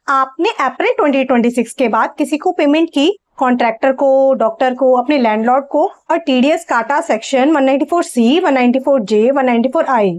आपने अप्रैल 2026 के बाद किसी को पेमेंट की, कॉन्ट्रैक्टर को, डॉक्टर को, अपने लैंडलॉर्ड को, और टीडीएस काटा सेक्शन 194C, 194J, 194I,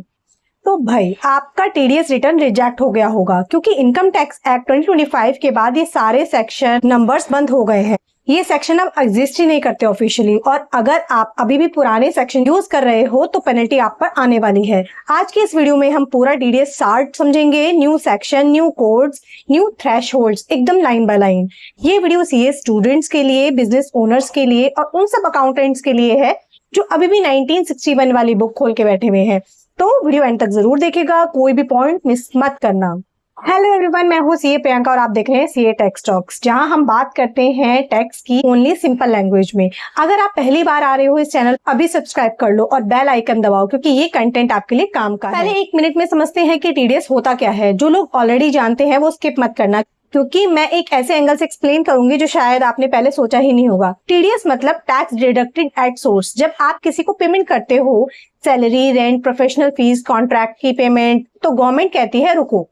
तो भाई आपका टीडीएस रिटर्न रिजेक्ट हो गया होगा, क्योंकि इनकम टैक्स एक्ट 2025 के बाद ये सारे सेक्शन नंबर्स बंद हो गए हैं। ये सेक्शन अब एग्जिस्ट ही नहीं करते ऑफिशियली, और अगर आप अभी भी पुराने सेक्शन यूज कर रहे हो तो पेनल्टी आप पर आने वाली है। आज की इस वीडियो में हम पूरा टीडीएस चार्ट समझेंगे, new section, new codes, new thresholds, एकदम लाइन बाय लाइन। ये वीडियो सीए स्टूडेंट्स के लिए, बिजनेस ओनर्स के लिए और उन सब अकाउंटेंट्स के लिए है जो अभी भी 1961 वाली बुक खोल के बैठे हुए हैं। तो वीडियो एंड तक जरूर देखेगा, कोई भी पॉइंट मिस मत करना। हेलो एवरीवन, मैं हूँ सीए प्रियंका और आप देख रहे हैं सीए टैक्स टॉक्स, जहां हम बात करते हैं टैक्स की ओनली सिंपल लैंग्वेज में। अगर आप पहली बार आ रहे हो इस चैनल, अभी सब्सक्राइब कर लो और बेल आइकन दबाओ, क्योंकि ये कंटेंट आपके लिए काम का है। पहले 1 मिनट में समझते हैं कि टीडीएस होता क्या है। जो लोग ऑलरेडी जानते हैं वो स्किप मत करना, क्योंकि मैं एक ऐसे एंगल से एक्सप्लेन करूंगी जो शायद आपने पहले सोचा ही नहीं होगा। टीडीएस मतलब टैक्स डिडक्टेड एट सोर्स। जब आप किसी को पेमेंट करते हो, salary, rent, professional fees, contract की पेमेंट, तो गवर्नमेंट कहती है रुको,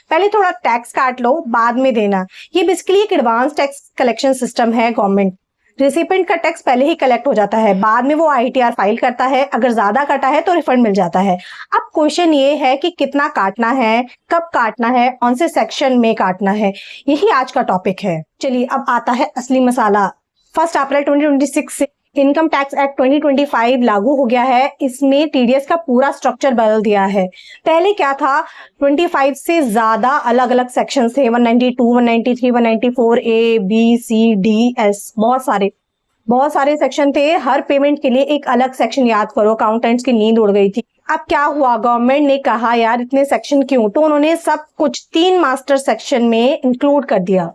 पहले थोड़ा टैक्स काट लो, बाद में देना। ये बेसिकली एक एडवांस टैक्स कलेक्शन सिस्टम है। गवर्नमेंट रिसिपेंट का टैक्स पहले ही कलेक्ट हो जाता है, बाद में वो आईटीआर फाइल करता है। अगर ज्यादा कटा है तो रिफंड मिल जाता है। अब क्वेश्चन ये है कि कितना काटना है, कब काटना है, कौन से सेक्शन में काटना है, यही आज का टॉपिक है। चलिए अब आता है असली मसाला। 1 अप्रैल 2026 से इनकम टैक्स एक्ट 2025 लागू हो गया है। इसमें टीडीएस का पूरा स्ट्रक्चर बदल दिया है। पहले क्या था, 25 से ज्यादा अलग अलग सेक्शन थे, 192, 193, 194 ए, बी, सी, डी, एस, बहुत सारे सेक्शन थे। हर पेमेंट के लिए एक अलग सेक्शन याद करो, अकाउंटेंट्स की नींद उड़ गई थी। अब क्या हुआ, गवर्नमेंट ने कहा यार इतने सेक्शन क्यों, तो उन्होंने सब कुछ 3 मास्टर सेक्शन में इंक्लूड कर दिया।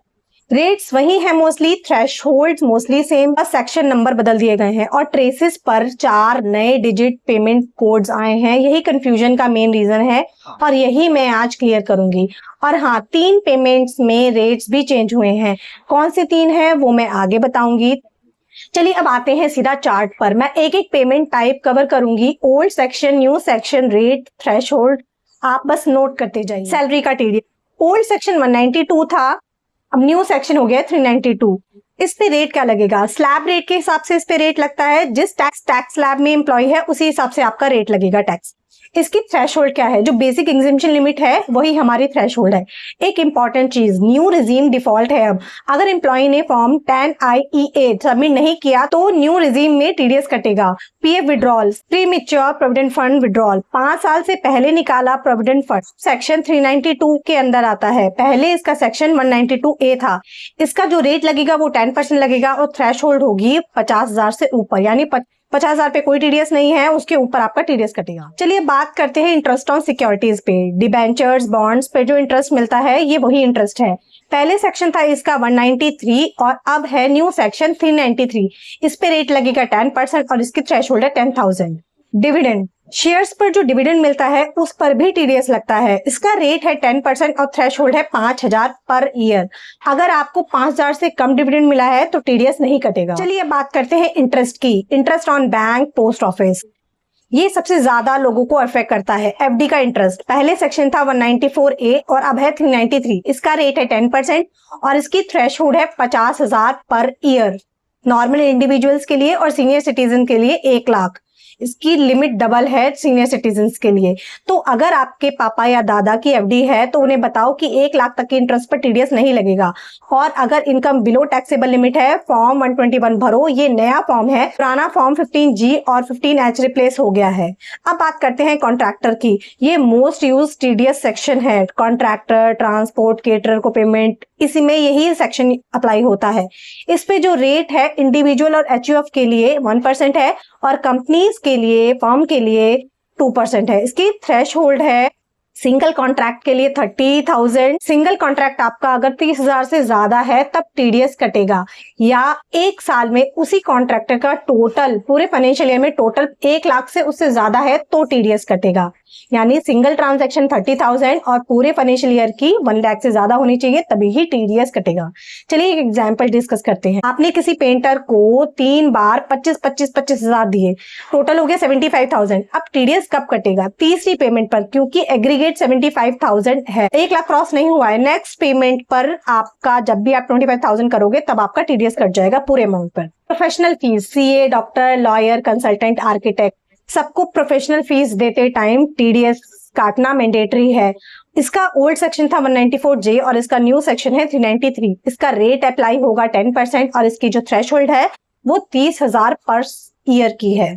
रेट्स वही है मोस्टली, थ्रेशहोल्ड्स मोस्टली सेम, बस सेक्शन नंबर बदल दिए गए हैं और ट्रेसेस पर 4 नए डिजिट पेमेंट कोड्स आए हैं। यही कंफ्यूजन का मेन रीजन है और यही मैं आज क्लियर करूंगी। और हाँ, 3 पेमेंट्स में रेट्स भी चेंज हुए हैं। कौन से 3 हैं वो मैं आगे बताऊंगी। चलिए अब आते हैं सीधा चार्ट पर। मैं एक एक पेमेंट टाइप कवर करूंगी, old section, new section, rate, threshold, आप बस नोट करते जाइए। सैलरी का टीडीएस, ओल्ड सेक्शन 192 था, अब न्यू सेक्शन हो गया 392। इस पे रेट क्या लगेगा, स्लैब रेट के हिसाब से इस पे रेट लगता है। जिस टैक्स स्लैब में एम्प्लॉय है उसी हिसाब से आपका रेट लगेगा टैक्स। इसकी थ्रेशहोल्ड क्या है, जो बेसिक एग्जेम्पशन लिमिट है वही हमारी थ्रेशहोल्ड है। एक इंपॉर्टेंट चीज, न्यू रिजीम डिफॉल्ट है। अब अगर एम्प्लॉय ने फॉर्म 10IE8 सबमिट नहीं किया तो न्यू रिजीम में टीडीएस कटेगा। PF withdrawal, pre mature provident fund withdrawal, 5 साल से पहले निकाला प्रोविडेंट फंड, सेक्शन 392 के अंदर आता है। पहले इसका सेक्शन 192A था। इसका जो रेट लगेगा वो 10% लगेगा और थ्रेशहोल्ड होगी 50,000 से ऊपर, यानी 50,000 पे कोई टीडीएस नहीं है, उसके ऊपर आपका टीडीएस कटेगा। चलिए बात करते हैं इंटरेस्ट ऑन सिक्योरिटीज पे। डिबेंचर्स, बॉन्ड्स पे जो इंटरेस्ट मिलता है ये वही इंटरेस्ट है। पहले सेक्शन था इसका 193 और अब है न्यू सेक्शन 393। इस पे रेट लगेगा 10% और इसकी थ्रेशहोल्ड है 10,000। डिविडेंड, शेयर्स पर जो डिविडेंड मिलता है उस पर भी टीडीएस लगता है। इसका रेट है 10% और थ्रेशहोल्ड है 5,000 पर ईयर। अगर आपको 5,000 से कम डिविडेंड मिला है तो टीडीएस नहीं कटेगा। चलिए अब बात करते हैं इंटरेस्ट की। Interest on bank, post office, ये सबसे ज्यादा लोगों को अफेक्ट करता है। एफडी का इंटरेस्ट, पहले सेक्शन था 194A और अब है 393। इसका रेट है 10% और इसकी थ्रेशहोल्ड है 50,000 पर ईयर। नॉर्मल इंडिविजुअल्स के लिए और सीनियर सिटीजन के लिए 1 लाख। इसकी लिमिट डबल है सीनियर सिटीजन्स के लिए। तो अगर आपके पापा या दादा की एफडी है तो उन्हें बताओ कि 1 लाख तक के इंटरेस्ट पर टीडीएस नहीं लगेगा। और अगर इनकम बिलो टैक्सेबल लिमिट है, फॉर्म 121 भरो। ये नया फॉर्म है, पुराना फॉर्म 15G और 15H रिप्लेस हो गया है। अब बात करते हैं कॉन्ट्रैक्टर की। ये मोस्ट यूज टीडीएस सेक्शन है। कॉन्ट्रैक्टर, ट्रांसपोर्ट, केटरर को पेमेंट, इसी में यही सेक्शन अप्लाई होता है। इस पे जो रेट है इंडिविजुअल और एचयूएफ के लिए 1% है और कंपनीज के लिए, फर्म के लिए 2% है। इसकी थ्रेशहोल्ड है सिंगल कॉन्ट्रैक्ट के लिए 30,000। सिंगल कॉन्ट्रैक्ट आपका अगर 30,000 से ज्यादा है तब टीडीएस कटेगा, या 1 साल में उसी कॉन्ट्रैक्टर का टोटल, पूरे फाइनेंशियल ईयर में टोटल 1 लाख से उससे ज्यादा है तो टीडीएस कटेगा। यानी सिंगल ट्रांजैक्शन 30,000 और पूरे फाइनेंशियल ईयर की 1 लाख से ज्यादा होनी चाहिए, तभी ही टीडीएस कटेगा। चलिए एक एग्जांपल डिस्कस करते हैं। आपने किसी पेंटर को 3 बार 25,000 दिए, टोटल हो गया 75,000। अब टीडीएस कब कटेगा? तीसरी पेमेंट पर, क्योंकि एग्रीगेट 75,000 है, 1 लाख क्रॉस नहीं हुआ है। नेक्स्ट पेमेंट पर आपका जब भी आप 25,000 करोगे तब आपका टीडीएस कट जाएगा पूरे अमाउंट पर। Professional fees, CA, doctor, lawyer, consultant, architect, सबको प्रोफेशनल फीस देते टाइम टीडीएस काटना मैंडेटरी है। इसका ओल्ड सेक्शन था 194J और इसका न्यू सेक्शन है 393। इसका रेट अप्लाई होगा 10% और इसकी जो थ्रेशोल्ड है वो 30,000 पर ईयर की है।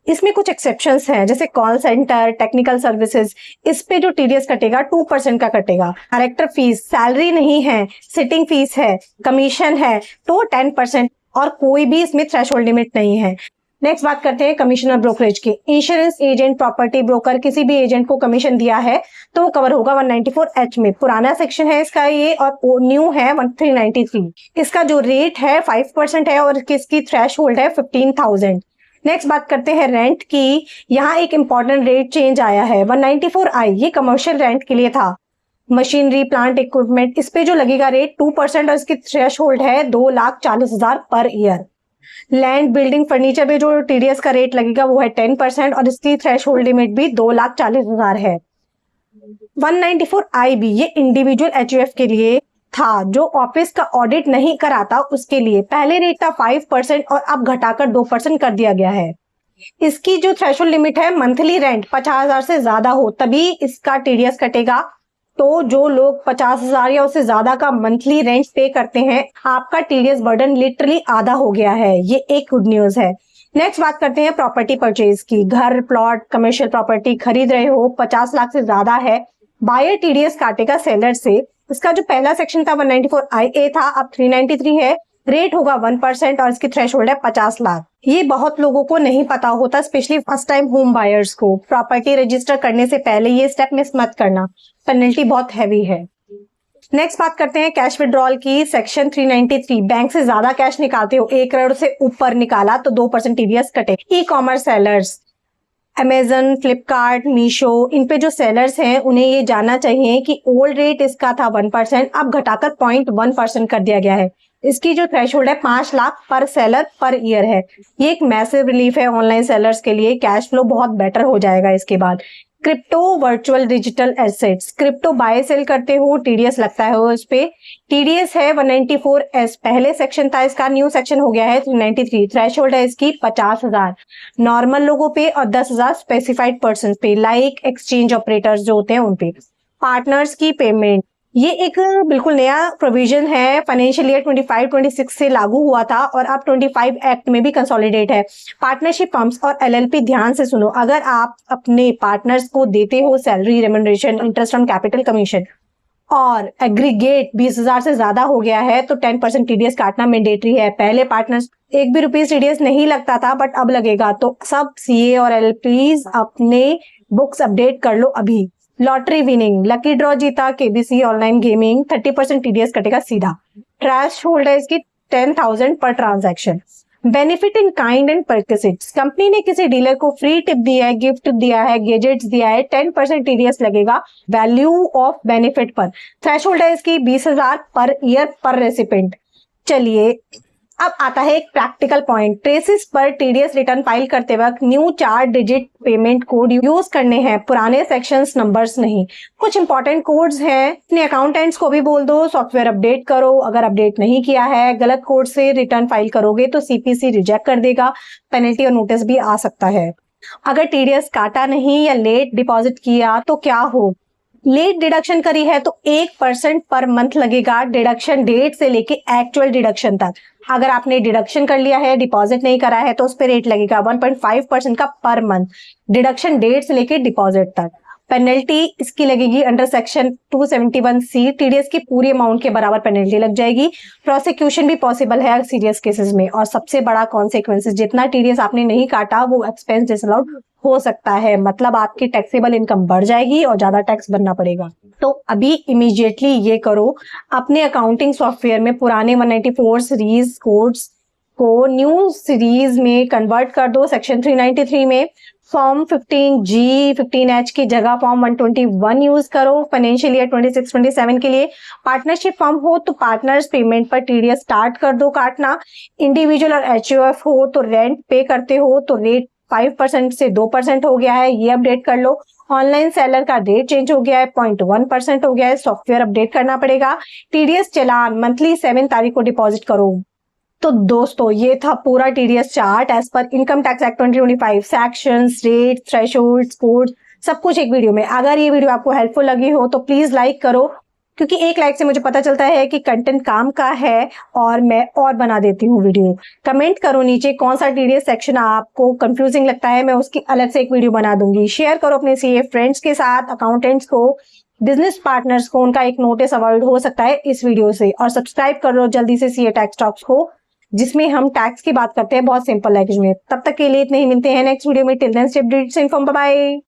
इसमें कुछ एक्सेप्शंस हैं, जैसे कॉल सेंटर, टेक्निकल सर्विसेज, इस पे जो टीडीएस कटेगा 2% का कटेगा। डायरेक्टर फीस, सैलरी नहीं है, सिटिंग फीस है, कमीशन है, तो 10% और कोई भी इसमें थ्रेशोल्ड लिमिट नहीं है। नेक्स्ट बात करते हैं कमीशन और ब्रोकरेज की। इंश्योरेंस एजेंट, प्रॉपर्टी ब्रोकर, किसी भी एजेंट को कमीशन दिया है तो कवर होगा 194H में। पुराना सेक्शन है इसका ये और न्यू है 393। इसका जो रेट है 5% है और इसकी थ्रेशोल्ड है 15,000। नेक्स्ट बात करते हैं रेंट की। यहाँ एक इंपॉर्टेंट रेट चेंज आया है 194I, ये कमर्शियल रेंट के लिए था। मशीनरी, प्लांट, इक्विपमेंट, इस पे जो लगेगा रेट 2% और इसकी थ्रेशोल्ड है 2,40,000 per year. Land, building, furniture पे जो टीडीएस का रेट लगेगा वो है 10% और इसकी थ्रेशोल्ड लिमिट भी 2,40,000 है। 194I भी ये इंडिविजुअल एचयूएफ के लिए था, जो ऑफिस का ऑडिट नहीं कराता उसके लिए। पहले रेट था 5% और अब घटाकर 2% कर दिया गया है। इसकी जो थ्रेशोल्ड लिमिट है मंथली रेंट 50,000 से ज्यादा हो तभी इसका टीडीएस कटेगा। तो जो लोग 50,000 या उससे ज्यादा का मंथली रेंट पे करते हैं, आपका टीडीएस बर्डन लिटरली आधा हो गया है। ये एक गुड न्यूज है। नेक्स्ट बात करते हैं प्रॉपर्टी परचेज की। घर, प्लॉट, कमर्शियल प्रॉपर्टी खरीद रहे हो, 50 लाख से ज्यादा है, बायर टीडीएस काटेगा सेलर से। इसका जो पहला सेक्शन था 194IA था, अब 393 है। रेट होगा 1% और इसकी थ्रेशोल्ड है 50 लाख। ये बहुत लोगों को नहीं पता होता, specially first time home buyers को। प्रॉपर्टी रजिस्टर करने से पहले ये स्टेप मिस मत करना, पेनल्टी बहुत हैवी है। नेक्स्ट बात करते हैं कैश विड्रॉल की। सेक्शन 393, बैंक से ज्यादा कैश निकालते हो, 1 करोड़ से ऊपर निकाला तो 2% टीडीएस कटे। E commerce sellers, Amazon, Flipkart, Meesho, इन पे जो सेलर्स हैं उन्हें ये जानना चाहिए कि ओल्ड रेट इसका था 1%, अब घटाकर 0.1% कर दिया गया है। इसकी जो थ्रेशोल्ड है 5 लाख पर सेलर पर ईयर है। ये एक मैसिव रिलीफ है ऑनलाइन सेलर्स के लिए, कैश फ्लो बहुत बेटर हो जाएगा इसके बाद। Crypto, virtual digital assets, crypto buy sell करते हो, टीडीएस लगता है उस पे। टीडीएस है 194S, पहले सेक्शन था इसका, न्यू सेक्शन हो गया है 393। थ्रेशोल्ड है इसकी 50,000 नॉर्मल लोगों पे और 10,000 स्पेसिफाइड पर्सन पे, लाइक एक्सचेंज ऑपरेटर्स जो होते हैं उन पे। पार्टनर्स की पेमेंट, ये एक बिल्कुल नया प्रोविजन है, फाइनेंशियल ईयर 25-26 से लागू हुआ था और अब 25 एक्ट में भी कंसोलिडेट है। पार्टनरशिप फर्म्स और एलएलपी, ध्यान से सुनो, अगर आप अपने पार्टनर्स को देते हो salary, remuneration, interest on capital commission और एग्रीगेट 20,000 से ज्यादा हो गया है तो 10% टीडीएस काटना मैंडेटरी है। पहले पार्टनर्स 1 भी रुपीज टीडीएस नहीं लगता था, बट अब लगेगा। तो सब सीए और एलएलपीज अपने बुक्स अपडेट कर लो अभी। लॉटरी विनिंग, लकी ड्रॉ जीता, केबीसी ऑनलाइन गेमिंग, 30% टीडीएस कटेगा सीधा। थ्रेशोल्ड है इसकी 10,000 पर transaction. Benefit in kind and purchase, company ने किसी डीलर को फ्री टिप दिया है, गिफ्ट दिया है, गैजेट्स दिया है, 10% टीडीएस लगेगा वैल्यू ऑफ बेनिफिट पर। थ्रेशोल्ड है इसकी 20,000 पर ईयर पर रेसिपेंट। चलिए अब आता है एक प्रैक्टिकल पॉइंट। ट्रेसिस पर टीडीएस रिटर्न फाइल करते वक्त new 4 digit payment code use करने हैं, पुराने सेक्शंस नंबर्स नहीं। कुछ इंपॉर्टेंट कोड्स हैं, अपने अकाउंटेंट्स को भी बोल दो सॉफ्टवेयर अपडेट करो। अगर अपडेट नहीं किया है, गलत कोड से रिटर्न फाइल करोगे तो सीपीसी रिजेक्ट कर देगा, पेनल्टी और नोटिस भी आ सकता है। अगर टीडीएस काटा नहीं या लेट डिपॉजिट किया तो क्या हो? लेट डिडक्शन करी है तो 1% पर मंथ लगेगा, डिडक्शन डेट से लेके एक्चुअल डिडक्शन तक। अगर आपने डिडक्शन कर लिया है, डिपॉजिट नहीं करा है तो उस पर रेट लगेगा 1.5% का पर मंथ, डिडक्शन डेट से लेके डिपॉजिट तक। पेनल्टी इसकी लगेगी अंडर सेक्शन 271C, टीडीएस की पूरी अमाउंट के बराबर पेनल्टी लग जाएगी। प्रोसिक्यूशन भी पॉसिबल है सीरियस केसेस में। और सबसे बड़ा कॉन्सिक्वेंसेस, जितना टीडीएस आपने नहीं काटा वो एक्सपेंस डिसअलाउड हो सकता है, मतलब आपकी टैक्सेबल इनकम बढ़ जाएगी और ज्यादा टैक्स भरना पड़ेगा। तो अभी इमीडिएटली ये करो, अपने अकाउंटिंग सॉफ्टवेयर में पुराने 194 सीरीज कोड्स को न्यू सीरीज में कन्वर्ट कर दो सेक्शन 393 में। फॉर्म 15G 15H की जगह फॉर्म 121 यूज करो फाइनेंशियल ईयर 26-27 के लिए। पार्टनरशिप फॉर्म हो तो पार्टनर्स पेमेंट पर टीडीएस स्टार्ट कर दो काटना। इंडिविजुअल और एचयूएफ हो तो रेंट पे करते हो तो रेट 5% से 2% हो गया है, ये अपडेट कर लो। ऑनलाइन सेलर का रेट चेंज हो गया है, 0.1% हो गया है, सॉफ्टवेयर अपडेट करना पड़ेगा। टीडीएस चलान मंथली 7 तारीख को डिपॉजिट करो। तो दोस्तों ये था पूरा TDS chart as per income tax act 2025, sections, rate, thresholds, codes, सब कुछ एक वीडियो में। अगर ये वीडियो आपको हेल्पफुल लगी हो तो प्लीज लाइक करो, क्योंकि एक लाइक से मुझे पता चलता है कि कंटेंट काम का है और मैं और बना देती हूँ वीडियो। कमेंट करो नीचे कौन सा टीडीएस सेक्शन आपको कंफ्यूजिंग लगता है, मैं उसकी अलग से एक वीडियो बना दूंगी। शेयर करो अपने सीए फ्रेंड्स के साथ, अकाउंटेंट्स को, बिजनेस पार्टनर्स को, उनका एक नोटिस अवॉइड हो सकता है इस वीडियो से। और सब्सक्राइब कर लो जल्दी से सीए टैक्स टॉक्स को, जिसमें हम टैक्स की बात करते हैं बहुत सिंपल लैंग्वेज में। तब तक के लिए इतने ही, मिलते हैं नेक्स्ट वीडियो में। Till then stay updated, bye bye.